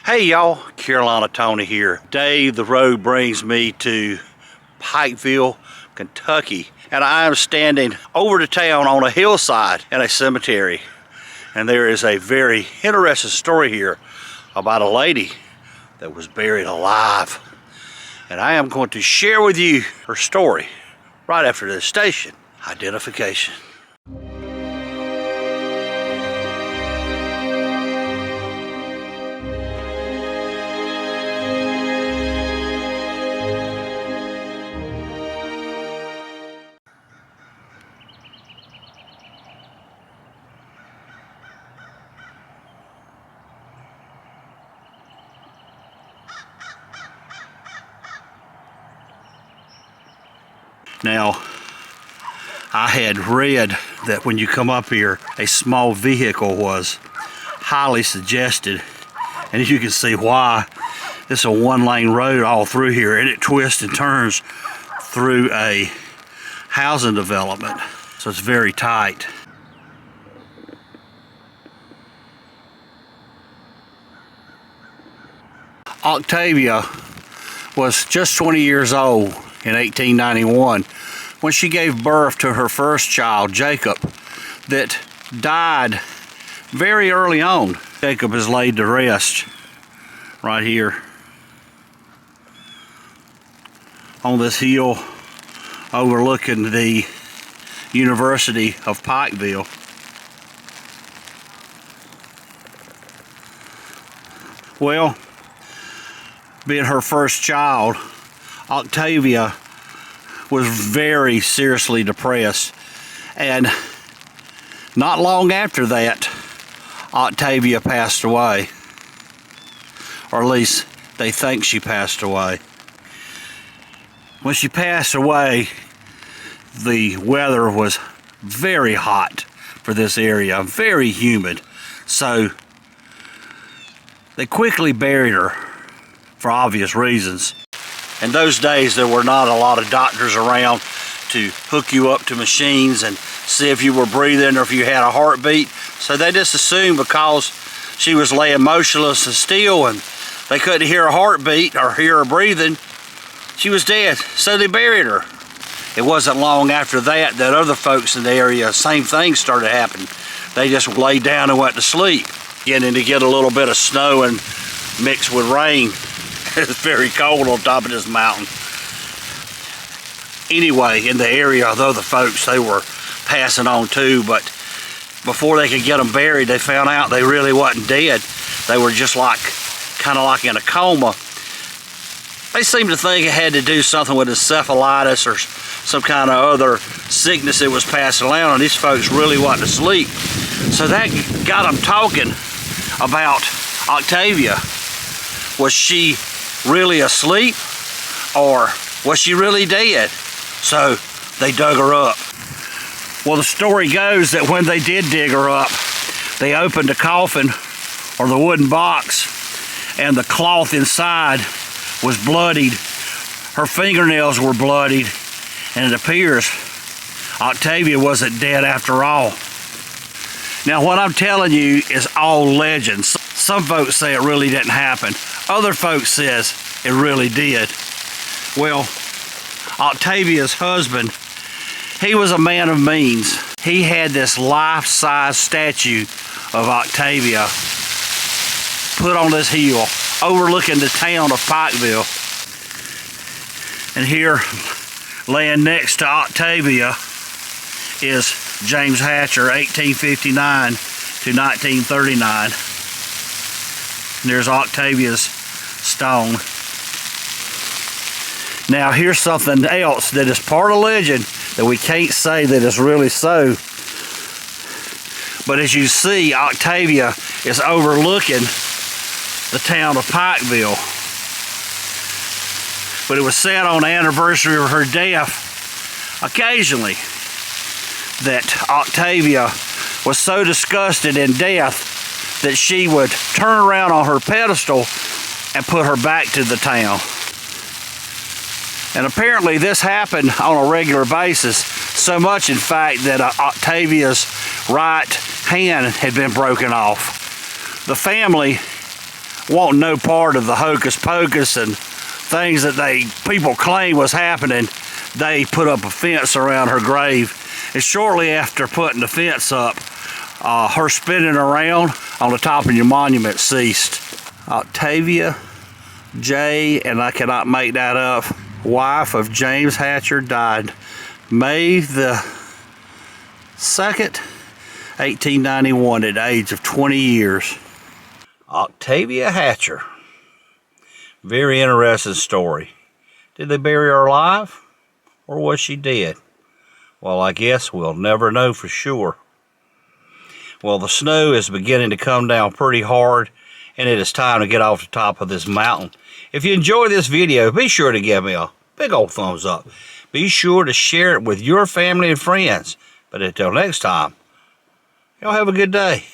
Hey y'all, Carolina Tony here. Today the road brings me to Pikeville, Kentucky, and I am standing over the town on a hillside in a cemetery. And there is a very interesting story here about a lady that was buried alive. And I am going to share with you her story right after this station identification. Now, I had read that when you come up here, a small vehicle was highly suggested, and as you can see why. It's a one-lane road all through here, and it twists and turns through a housing development, so it's very tight. Octavia was just 20 years old in 1891 when she gave birth to her first child, Jacob, that died very early on. Jacob is laid to rest right here on this hill overlooking the University of Pikeville. Well, being her first child, Octavia was very seriously depressed, and not long after that, Octavia passed away, or at least they think she passed away. When she passed away, the weather was very hot for this area, very humid, so they quickly buried her for obvious reasons. In those days, there were not a lot of doctors around to hook you up to machines and see if you were breathing or if you had a heartbeat. So they just assumed because she was laying motionless and still and they couldn't hear her heartbeat or hear her breathing, she was dead. So they buried her. It wasn't long after that that other folks in the area, same thing started happening. They just laid down and went to sleep, getting to get a little bit of snow and mixed with rain. It's very cold on top of this mountain. Anyway, in the area, the other folks, they were passing on too, but before they could get them buried, they found out they really wasn't dead. They were just kind of like in a coma. They seemed to think it had to do something with encephalitis or some kind of other sickness that was passing around, and these folks really wasn't asleep. So that got them talking about Octavia. Was she really asleep, or was she really dead? So they dug her up. Well, the story goes that when they did dig her up, they opened the coffin or the wooden box, and the cloth inside was bloodied. Her fingernails were bloodied, and it appears Octavia wasn't dead after all. Now, what I'm telling you is all legends. Some folks say it really didn't happen. Other folks says it really did. Well, Octavia's husband, he was a man of means. He had this life-size statue of Octavia put on this hill overlooking the town of Pikeville. And here, laying next to Octavia, is James Hatcher, 1859 to 1939. And there's Octavia's stone. Now here's something else that is part of legend that we can't say that is really so. But as you see, Octavia is overlooking the town of Pikeville. But it was said on the anniversary of her death, occasionally, that Octavia was so disgusted in death that she would turn around on her pedestal and put her back to the town. And apparently this happened on a regular basis, so much in fact that Octavia's right hand had been broken off. The family wanting no part of the hocus pocus and things that people claim was happening, they put up a fence around her grave. And shortly after putting the fence up, her spinning around on the top of your monument ceased. Octavia J, and I cannot make that up, wife of James Hatcher, died May the 2nd, 1891 at the age of 20 years. Octavia Hatcher. Very interesting story. Did they bury her alive, or was she dead? Well, I guess we'll never know for sure. Well, the snow is beginning to come down pretty hard, and it is time to get off the top of this mountain. If you enjoyed this video, be sure to give me a big old thumbs up. Be sure to share it with your family and friends. But until next time, y'all have a good day.